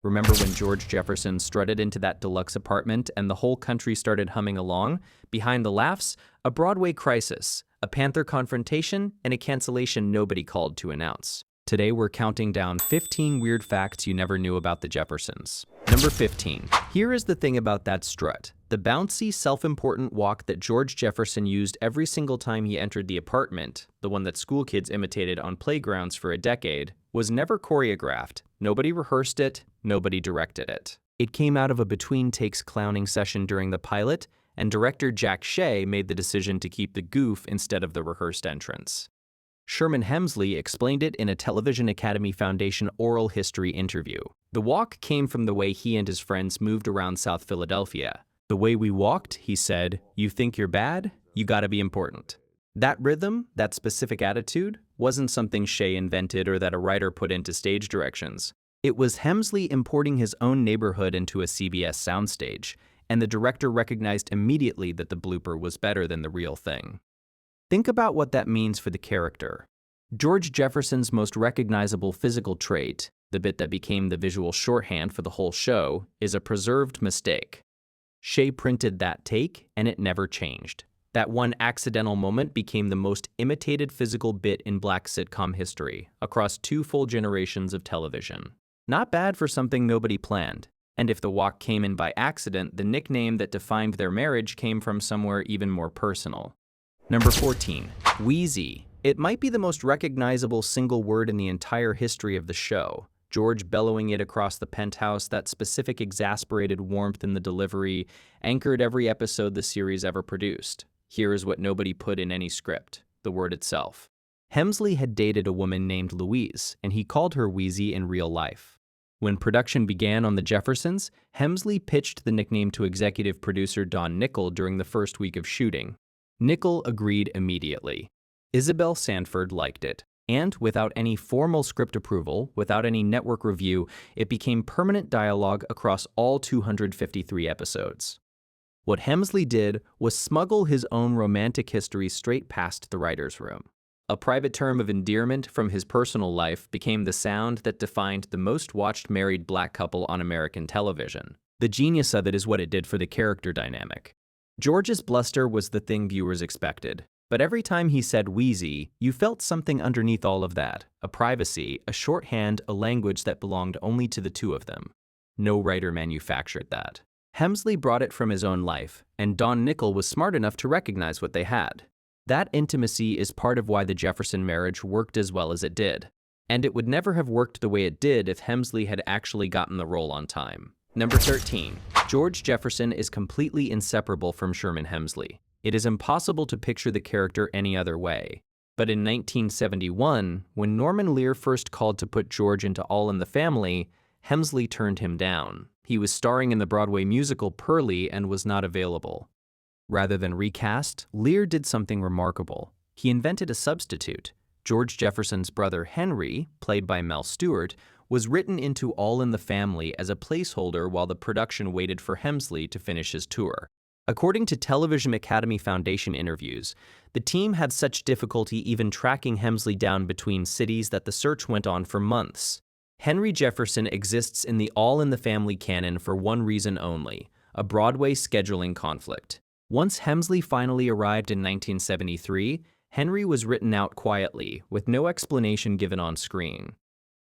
Remember when George Jefferson strutted into that deluxe apartment and the whole country started humming along? Behind the laughs, a Broadway crisis, a Panther confrontation, and a cancellation nobody called to announce. Today we're counting down 15 weird facts you never knew about the Jeffersons. Number 15. Here is the thing about that strut. The bouncy, self-important walk that George Jefferson used every single time he entered the apartment, the one that school kids imitated on playgrounds for a decade, was never choreographed. Nobody rehearsed it, nobody directed it. It came out of a between-takes clowning session during the pilot, and director Jack Shea made the decision to keep the goof instead of the rehearsed entrance. Sherman Hemsley explained it in a Television Academy Foundation oral history interview. The walk came from the way he and his friends moved around South Philadelphia. The way we walked, he said, you think you're bad? You gotta be important. That rhythm, that specific attitude, wasn't something Shea invented or that a writer put into stage directions. It was Hemsley importing his own neighborhood into a CBS soundstage, and the director recognized immediately that the blooper was better than the real thing. Think about what that means for the character. George Jefferson's most recognizable physical trait, the bit that became the visual shorthand for the whole show, is a preserved mistake. Shea printed that take, and it never changed. That one accidental moment became the most imitated physical bit in Black sitcom history, across 2 full generations of television. Not bad for something nobody planned. And if the walk came in by accident, the nickname that defined their marriage came from somewhere even more personal. Number 14. Weezy. It might be the most recognizable single word in the entire history of the show. George bellowing it across the penthouse, that specific exasperated warmth in the delivery, anchored every episode the series ever produced. Here is what nobody put in any script, the word itself. Hemsley had dated a woman named Louise, and he called her Weezy in real life. When production began on The Jeffersons, Hemsley pitched the nickname to executive producer Don Nickell during the first week of shooting. Nickell agreed immediately. Isabel Sanford liked it. And without any formal script approval, without any network review, it became permanent dialogue across all 253 episodes. What Hemsley did was smuggle his own romantic history straight past the writer's room. A private term of endearment from his personal life became the sound that defined the most watched married Black couple on American television. The genius of it is what it did for the character dynamic. George's bluster was the thing viewers expected. But every time he said Weezy, you felt something underneath all of that, a privacy, a shorthand, a language that belonged only to the two of them. No writer manufactured that. Hemsley brought it from his own life, and Don Nickell was smart enough to recognize what they had. That intimacy is part of why the Jefferson marriage worked as well as it did. And it would never have worked the way it did if Hemsley had actually gotten the role on time. Number 13. George Jefferson is completely inseparable from Sherman Hemsley. It is impossible to picture the character any other way. But in 1971, when Norman Lear first called to put George into All in the Family, Hemsley turned him down. He was starring in the Broadway musical Purlie and was not available. Rather than recast, Lear did something remarkable. He invented a substitute. George Jefferson's brother Henry, played by Mel Stewart, was written into All in the Family as a placeholder while the production waited for Hemsley to finish his tour. According to Television Academy Foundation interviews, the team had such difficulty even tracking Hemsley down between cities that the search went on for months. Henry Jefferson exists in the All in the Family canon for one reason only: a Broadway scheduling conflict. Once Hemsley finally arrived in 1973, Henry was written out quietly, with no explanation given on screen.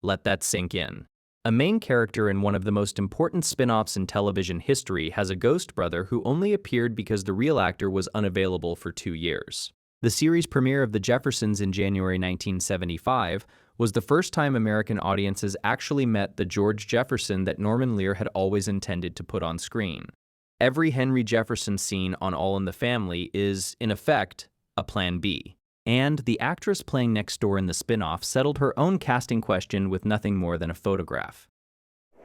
Let that sink in. A main character in one of the most important spin-offs in television history has a ghost brother who only appeared because the real actor was unavailable for 2 years. The series premiere of The Jeffersons in January 1975 was the first time American audiences actually met the George Jefferson that Norman Lear had always intended to put on screen. Every Henry Jefferson scene on All in the Family is, in effect, a Plan B. And the actress playing next door in the spin-off settled her own casting question with nothing more than a photograph.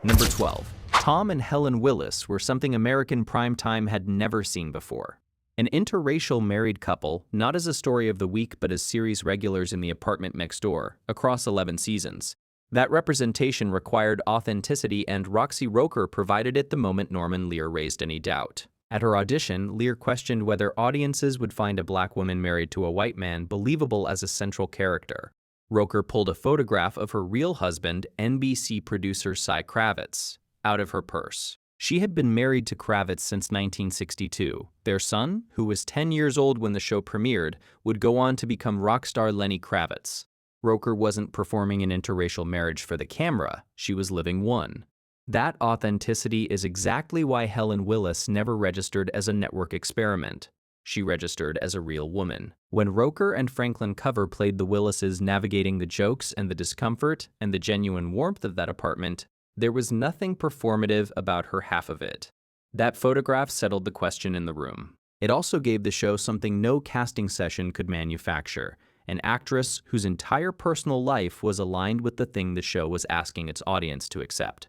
Number 12. Tom and Helen Willis were something American primetime had never seen before. An interracial married couple, not as a story of the week but as series regulars in the apartment next door, across 11 seasons. That representation required authenticity, and Roxie Roker provided it the moment Norman Lear raised any doubt. At her audition, Lear questioned whether audiences would find a Black woman married to a white man believable as a central character. Roker pulled a photograph of her real husband, NBC producer Cy Kravitz. out of her purse. She had been married to Kravitz since 1962. Their son, who was 10 years old when the show premiered, would go on to become rock star Lenny Kravitz. Roker wasn't performing an interracial marriage for the camera, she was living one. That authenticity is exactly why Helen Willis never registered as a network experiment. She registered as a real woman. When Roker and Franklin Cover played the Willises navigating the jokes and the discomfort and the genuine warmth of that apartment, there was nothing performative about her half of it. That photograph settled the question in the room. It also gave the show something no casting session could manufacture, an actress whose entire personal life was aligned with the thing the show was asking its audience to accept.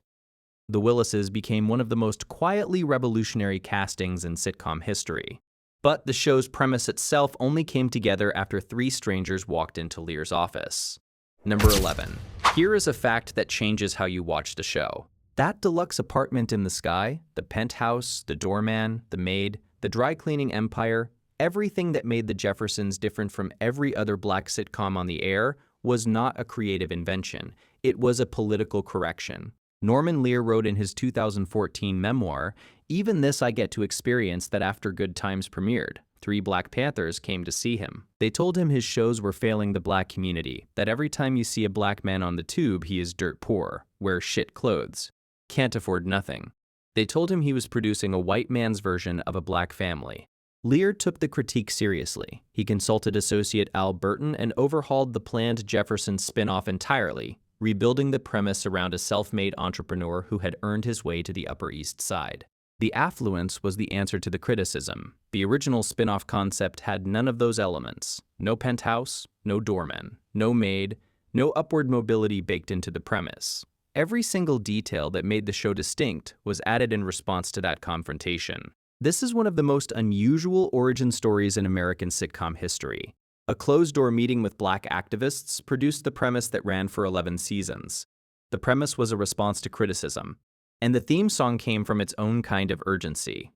The Willises became one of the most quietly revolutionary castings in sitcom history. But the show's premise itself only came together after three strangers walked into Lear's office. Number 11. Here is a fact that changes how you watch the show. That deluxe apartment in the sky, the penthouse, the doorman, the maid, the dry cleaning empire, everything that made the Jeffersons different from every other black sitcom on the air was not a creative invention. It was a political correction. Norman Lear wrote in his 2014 memoir, "Even this I get to experience that after Good Times premiered. 3 Black Panthers came to see him. They told him his shows were failing the black community, that every time you see a black man on the tube, he is dirt poor, wears shit clothes, can't afford nothing. They told him he was producing a white man's version of a black family." Lear took the critique seriously. He consulted associate Al Burton and overhauled the planned Jeffersons spinoff entirely, rebuilding the premise around a self-made entrepreneur who had earned his way to the Upper East Side. The affluence was the answer to the criticism. The original spin-off concept had none of those elements. No penthouse, no doorman, no maid, no upward mobility baked into the premise. Every single detail that made the show distinct was added in response to that confrontation. This is one of the most unusual origin stories in American sitcom history. A closed-door meeting with black activists produced the premise that ran for 11 seasons. The premise was a response to criticism, and the theme song came from its own kind of urgency.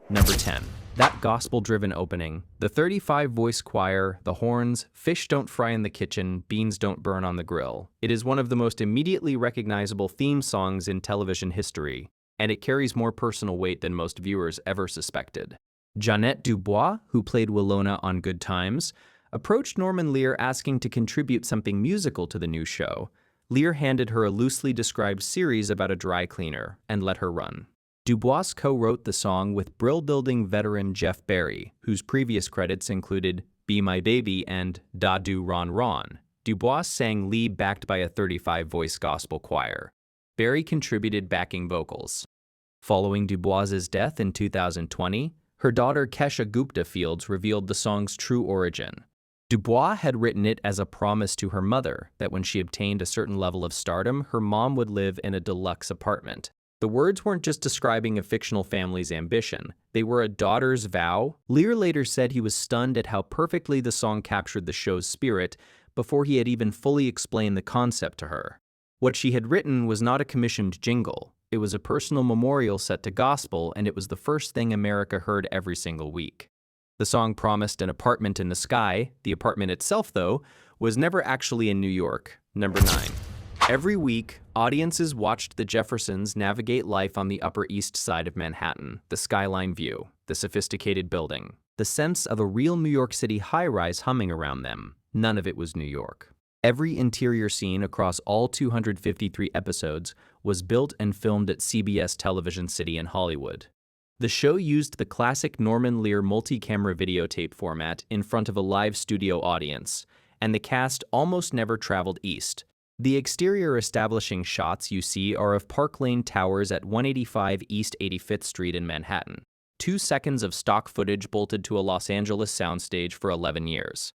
Number 10. That gospel-driven opening, the 35-voice choir, the horns, fish don't fry in the kitchen, beans don't burn on the grill. It is one of the most immediately recognizable theme songs in television history, and it carries more personal weight than most viewers ever suspected. Jeanette Dubois, who played Willona on Good Times, approached Norman Lear asking to contribute something musical to the new show. Lear handed her a loosely described series about a dry cleaner and let her run. Dubois co-wrote the song with brill-building veteran Jeff Barry, whose previous credits included Be My Baby and Da Do Ron Ron. Dubois sang lead backed by a 35-voice gospel choir. Barry contributed backing vocals. Following Dubois's death in 2020, her daughter Kesha Gupta Fields revealed the song's true origin. Dubois had written it as a promise to her mother that when she obtained a certain level of stardom, her mom would live in a deluxe apartment. The words weren't just describing a fictional family's ambition, they were a daughter's vow. Lear later said he was stunned at how perfectly the song captured the show's spirit before he had even fully explained the concept to her. What she had written was not a commissioned jingle. It was a personal memorial set to gospel, and it was the first thing America heard every single week. The song promised an apartment in the sky. The apartment itself, though, was never actually in New York. Number 9. Every week, audiences watched the Jeffersons navigate life on the Upper East Side of Manhattan, the skyline view, the sophisticated building, the sense of a real New York City high-rise humming around them. None of it was New York. Every interior scene across all 253 episodes was built and filmed at CBS Television City in Hollywood. The show used the classic Norman Lear multi-camera videotape format in front of a live studio audience, and the cast almost never traveled east. The exterior establishing shots you see are of Park Lane Towers at 185 East 85th Street in Manhattan. 2 seconds of stock footage bolted to a Los Angeles soundstage for 11 years.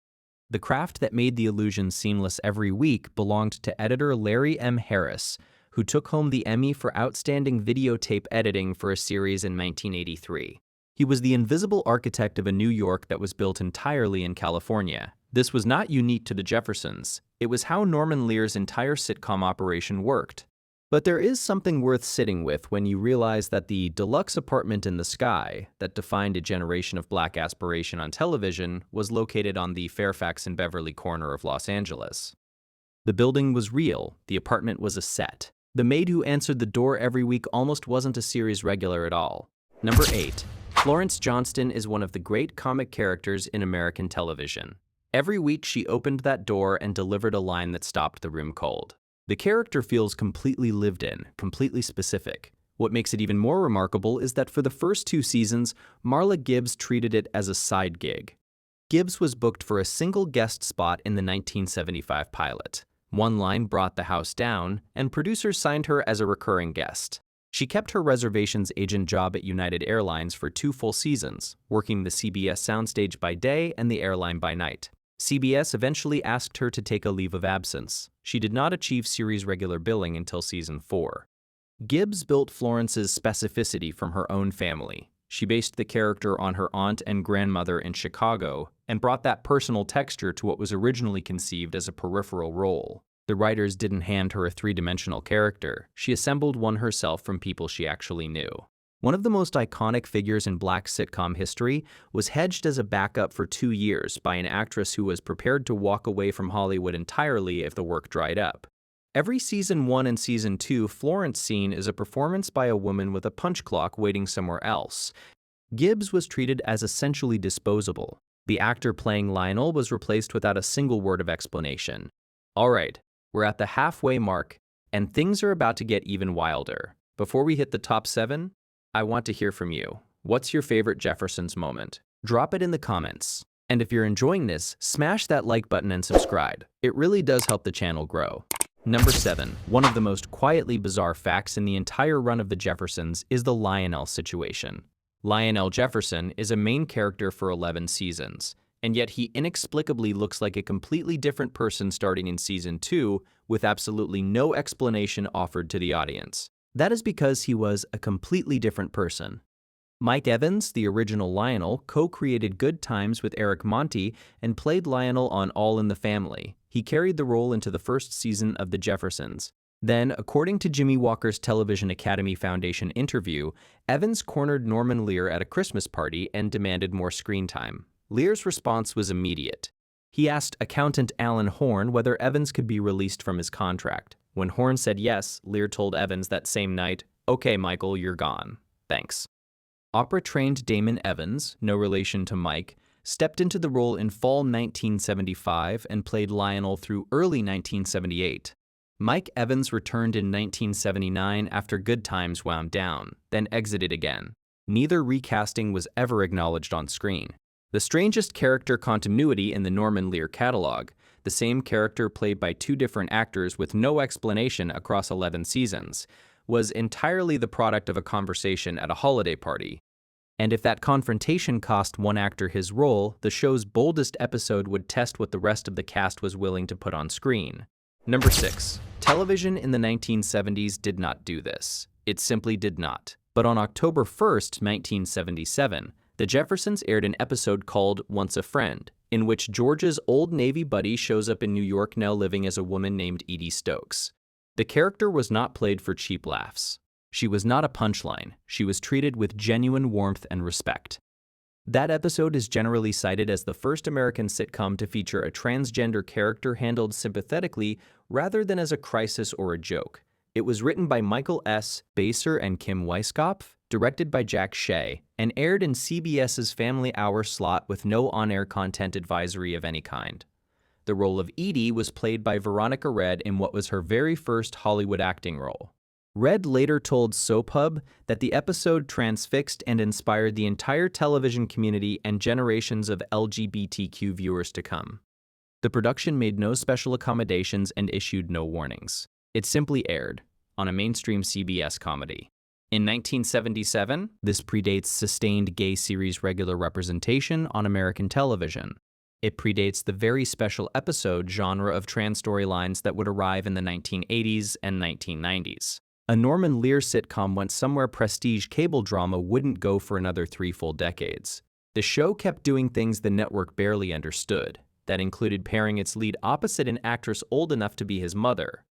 The craft that made the illusion seamless every week belonged to editor Larry M. Harris, who took home the Emmy for Outstanding Videotape Editing for a series in 1983. He was the invisible architect of a New York that was built entirely in California. This was not unique to the Jeffersons. It was how Norman Lear's entire sitcom operation worked. But there is something worth sitting with when you realize that the deluxe apartment in the sky that defined a generation of black aspiration on television was located on the Fairfax and Beverly corner of Los Angeles. The building was real. The apartment was a set. The maid who answered the door every week almost wasn't a series regular at all. Number 8. Florence Johnston is one of the great comic characters in American television. Every week she opened that door and delivered a line that stopped the room cold. The character feels completely lived in, completely specific. What makes it even more remarkable is that for the first 2 seasons, Marla Gibbs treated it as a side gig. Gibbs was booked for a single guest spot in the 1975 pilot. One line brought the house down, and producers signed her as a recurring guest. She kept her reservations agent job at United Airlines for 2 full seasons, working the CBS soundstage by day and the airline by night. CBS eventually asked her to take a leave of absence. She did not achieve series regular billing until season 4. Gibbs built Florence's specificity from her own family. She based the character on her aunt and grandmother in Chicago and brought that personal texture to what was originally conceived as a peripheral role. The writers didn't hand her a 3-dimensional character. She assembled one herself from people she actually knew. One of the most iconic figures in Black sitcom history was hedged as a backup for 2 years by an actress who was prepared to walk away from Hollywood entirely if the work dried up. Every season 1 and season 2 Florence scene is a performance by a woman with a punch clock waiting somewhere else. Gibbs was treated as essentially disposable. The actor playing Lionel was replaced without a single word of explanation. All right, we're at the halfway mark, and things are about to get even wilder. Before we hit the top 7, I want to hear from you. What's your favorite Jeffersons moment? Drop it in the comments. And if you're enjoying this, smash that like button and subscribe. It really does help the channel grow. Number 7. One of the most quietly bizarre facts in the entire run of the Jeffersons is the Lionel situation. Lionel Jefferson is a main character for 11 seasons, and yet he inexplicably looks like a completely different person starting in season 2 with absolutely no explanation offered to the audience. That is because he was a completely different person. Mike Evans, the original Lionel, co-created Good Times with Eric Monti and played Lionel on All in the Family. He carried the role into the first season of The Jeffersons. Then, according to Jimmy Walker's Television Academy Foundation interview, Evans cornered Norman Lear at a Christmas party and demanded more screen time. Lear's response was immediate. He asked accountant Alan Horn whether Evans could be released from his contract. When Horn said yes, Lear told Evans that same night, "Okay, Michael, you're gone. Thanks." Opera-trained Damon Evans, no relation to Mike, stepped into the role in fall 1975 and played Lionel through early 1978. Mike Evans returned in 1979 after Good Times wound down, then exited again. Neither recasting was ever acknowledged on screen. The strangest character continuity in the Norman Lear catalog, the same character played by 2 different actors with no explanation across 11 seasons, was entirely the product of a conversation at a holiday party. And if that confrontation cost one actor his role, the show's boldest episode would test what the rest of the cast was willing to put on screen. Number 6. Television in the 1970s did not do this. It simply did not. But on October 1st, 1977, The Jeffersons aired an episode called Once a Friend, in which George's old Navy buddy shows up in New York now living as a woman named Edie Stokes. The character was not played for cheap laughs. She was not a punchline. She was treated with genuine warmth and respect. That episode is generally cited as the first American sitcom to feature a transgender character handled sympathetically rather than as a crisis or a joke. It was written by Michael S. Baser and Kim Weiskopf, directed by Jack Shea, and aired in CBS's Family Hour slot with no on-air content advisory of any kind. The role of Edie was played by Veronica Redd in what was her very first Hollywood acting role. Redd later told SoapHub that the episode transfixed and inspired the entire television community and generations of LGBTQ viewers to come. The production made no special accommodations and issued no warnings. It simply aired on a mainstream CBS comedy. In 1977, this predates sustained gay series regular representation on American television. It predates the very special episode genre of trans storylines that would arrive in the 1980s and 1990s. A Norman Lear sitcom went somewhere prestige cable drama wouldn't go for another 3 full decades. The show kept doing things the network barely understood. That included pairing its lead opposite an actress old enough to be his mother.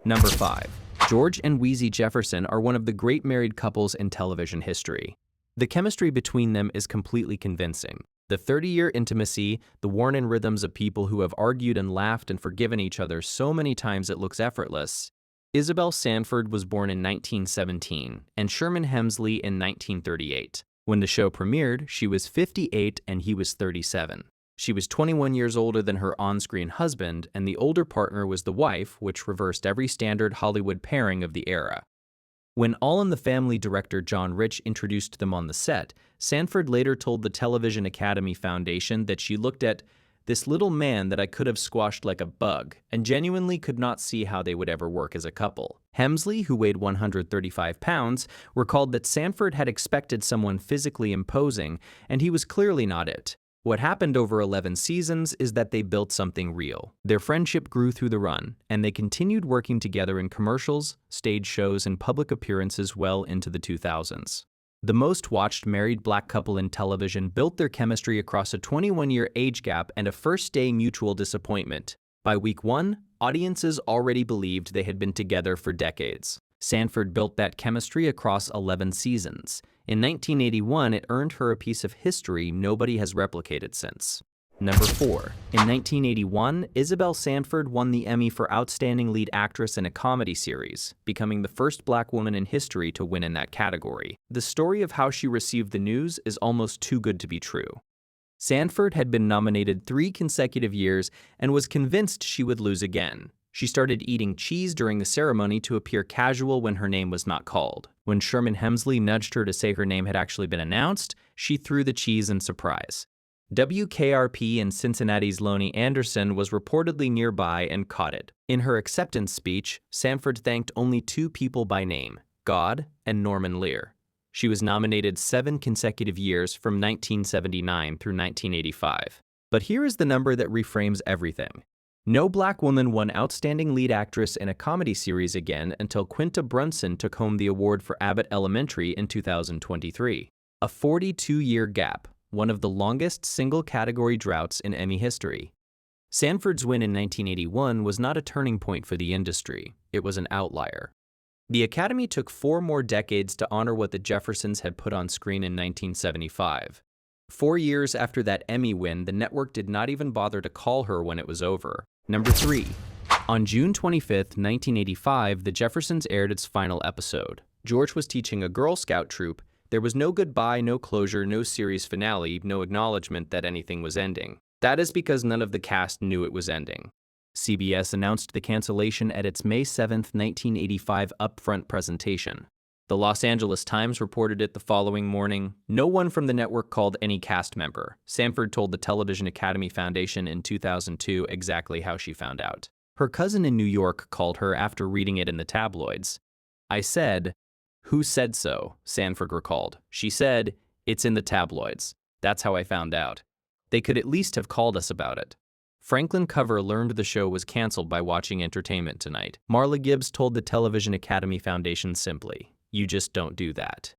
Number 5. George and Weezy Jefferson are one of the great married couples in television history. The chemistry between them is completely convincing. The 30-year intimacy, the worn-in rhythms of people who have argued and laughed and forgiven each other so many times it looks effortless. Isabel Sanford was born in 1917 and Sherman Hemsley in 1938. When the show premiered, she was 58 and he was 37. She was 21 years older than her on-screen husband, and the older partner was the wife, which reversed every standard Hollywood pairing of the era. When All in the Family director John Rich introduced them on the set, Sanford later told the Television Academy Foundation that she looked at this little man that I could have squashed like a bug, and genuinely could not see how they would ever work as a couple. Hemsley, who weighed 135 pounds, recalled that Sanford had expected someone physically imposing, and he was clearly not it. What happened over 11 seasons is that they built something real. Their friendship grew through the run, and they continued working together in commercials, stage shows, and public appearances well into the 2000s. The most watched married black couple in television built their chemistry across a 21-year age gap and a first-day mutual disappointment. By week 1, audiences already believed they had been together for decades. Sanford built that chemistry across 11 seasons. In 1981, it earned her a piece of history nobody has replicated since. Number 4. In 1981, Isabel Sanford won the Emmy for Outstanding Lead Actress in a Comedy Series, becoming the first black woman in history to win in that category. The story of how she received the news is almost too good to be true. Sanford had been nominated 3 consecutive years and was convinced she would lose again. She started eating cheese during the ceremony to appear casual when her name was not called. When Sherman Hemsley nudged her to say her name had actually been announced, she threw the cheese in surprise. WKRP in Cincinnati's Lonnie Anderson was reportedly nearby and caught it. In her acceptance speech, Sanford thanked only 2 people by name, God and Norman Lear. She was nominated 7 consecutive years from 1979 through 1985. But here is the number that reframes everything. No black woman won Outstanding Lead Actress in a Comedy Series again until Quinta Brunson took home the award for Abbott Elementary in 2023. A 42-year gap, one of the longest single-category droughts in Emmy history. Sanford's win in 1981 was not a turning point for the industry. It was an outlier. The Academy took 4 more decades to honor what the Jeffersons had put on screen in 1975. 4 years after that Emmy win, the network did not even bother to call her when it was over. Number 3. On June 25, 1985, the Jeffersons aired its final episode. George was teaching a Girl Scout troop. There was no goodbye, no closure, no series finale, no acknowledgement that anything was ending. That is because none of the cast knew it was ending. CBS announced the cancellation at its May 7, 1985 upfront presentation. The Los Angeles Times reported it the following morning. No one from the network called any cast member. Sanford told the Television Academy Foundation in 2002 exactly how she found out. Her cousin in New York called her after reading it in the tabloids. I said, "Who said so?" Sanford recalled. She said, "It's in the tabloids. That's how I found out. They could at least have called us about it." Franklin Cover learned the show was canceled by watching Entertainment Tonight. Marla Gibbs told the Television Academy Foundation simply, "You just don't do that."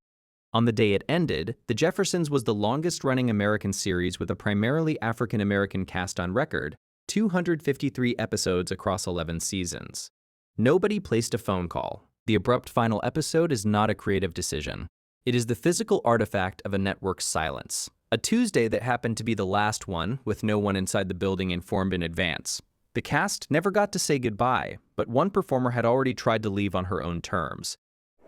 On the day it ended, The Jeffersons was the longest-running American series with a primarily African-American cast on record, 253 episodes across 11 seasons. Nobody placed a phone call. The abrupt final episode is not a creative decision. It is the physical artifact of a network's silence. A Tuesday that happened to be the last one, with no one inside the building informed in advance. The cast never got to say goodbye, but one performer had already tried to leave on her own terms.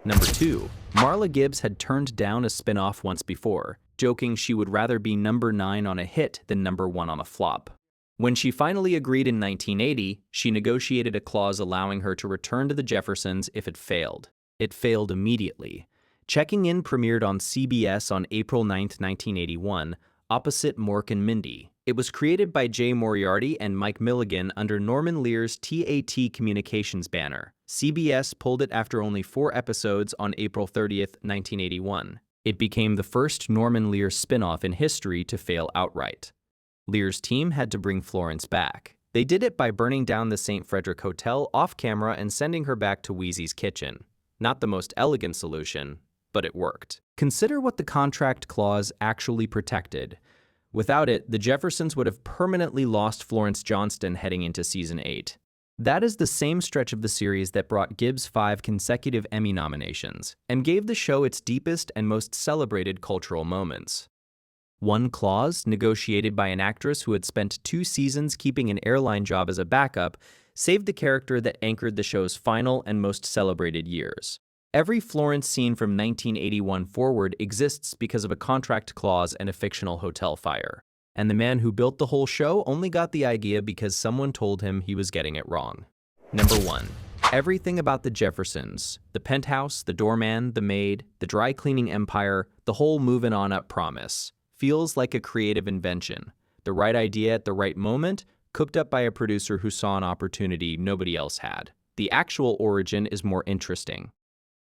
Number 2. Marla Gibbs had turned down a spinoff once before, joking she would rather be number 9 on a hit than number 1 on a flop. When she finally agreed in 1980, she negotiated a clause allowing her to return to the Jeffersons if it failed. It failed immediately. Checking In premiered on CBS on April 9, 1981, opposite Mork and Mindy. It was created by Jay Moriarty and Mike Milligan under Norman Lear's TAT Communications banner. CBS pulled it after only 4 episodes on April 30, 1981. It became the first Norman Lear spinoff in history to fail outright. Lear's team had to bring Florence back. They did it by burning down the St. Frederick Hotel off-camera and sending her back to Weezy's kitchen. Not the most elegant solution, but it worked. Consider what the contract clause actually protected. Without it, the Jeffersons would have permanently lost Florence Johnston heading into season 8. That is the same stretch of the series that brought Gibbs 5 consecutive Emmy nominations, and gave the show its deepest and most celebrated cultural moments. One clause, negotiated by an actress who had spent 2 seasons keeping an airline job as a backup, saved the character that anchored the show's final and most celebrated years. Every Florence scene from 1981 forward exists because of a contract clause and a fictional hotel fire. And the man who built the whole show only got the idea because someone told him he was getting it wrong. Number 1. Everything about the Jeffersons, the penthouse, the doorman, the maid, the dry cleaning empire, the whole moving on up promise, feels like a creative invention. The right idea at the right moment, cooked up by a producer who saw an opportunity nobody else had. The actual origin is more interesting.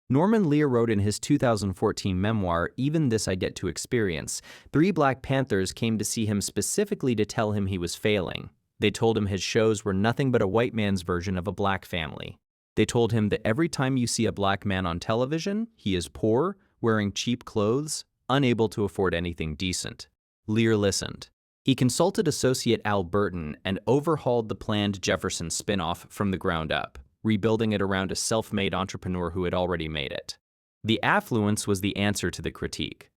Norman Lear wrote in his 2014 memoir, Even This I Get to Experience, 3 Black Panthers came to see him specifically to tell him he was failing. They told him his shows were nothing but a white man's version of a black family. They told him that every time you see a black man on television, he is poor, wearing cheap clothes, unable to afford anything decent. Lear listened. He consulted associate Al Burton and overhauled the planned Jefferson spinoff from the ground up, rebuilding it around a self-made entrepreneur who had already made it. The affluence was the answer to the critique.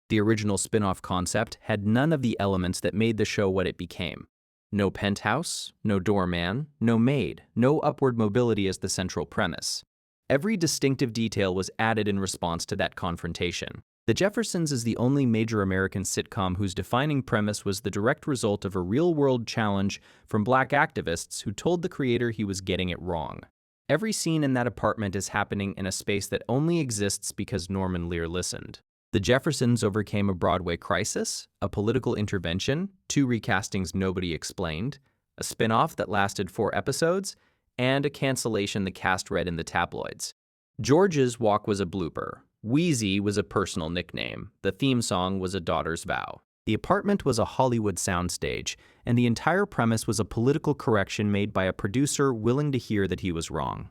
The original spin-off concept had none of the elements that made the show what it became. No penthouse, no doorman, no maid, no upward mobility as the central premise. Every distinctive detail was added in response to that confrontation. The Jeffersons is the only major American sitcom whose defining premise was the direct result of a real-world challenge from black activists who told the creator he was getting it wrong. Every scene in that apartment is happening in a space that only exists because Norman Lear listened. The Jeffersons overcame a Broadway crisis, a political intervention, 2 recastings nobody explained, a spin-off that lasted 4 episodes, and a cancellation the cast read in the tabloids. George's walk was a blooper. Weezy was a personal nickname. The theme song was A Daughter's Vow. The apartment was a Hollywood soundstage, and the entire premise was a political correction made by a producer willing to hear that he was wrong.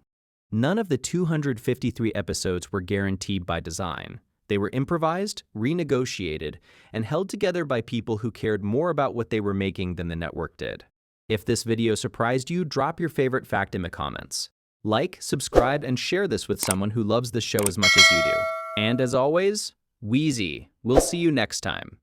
None of the 253 episodes were guaranteed by design. They were improvised, renegotiated, and held together by people who cared more about what they were making than the network did. If this video surprised you, drop your favorite fact in the comments. Like, subscribe, and share this with someone who loves the show as much as you do. And as always, Weezy. We'll see you next time.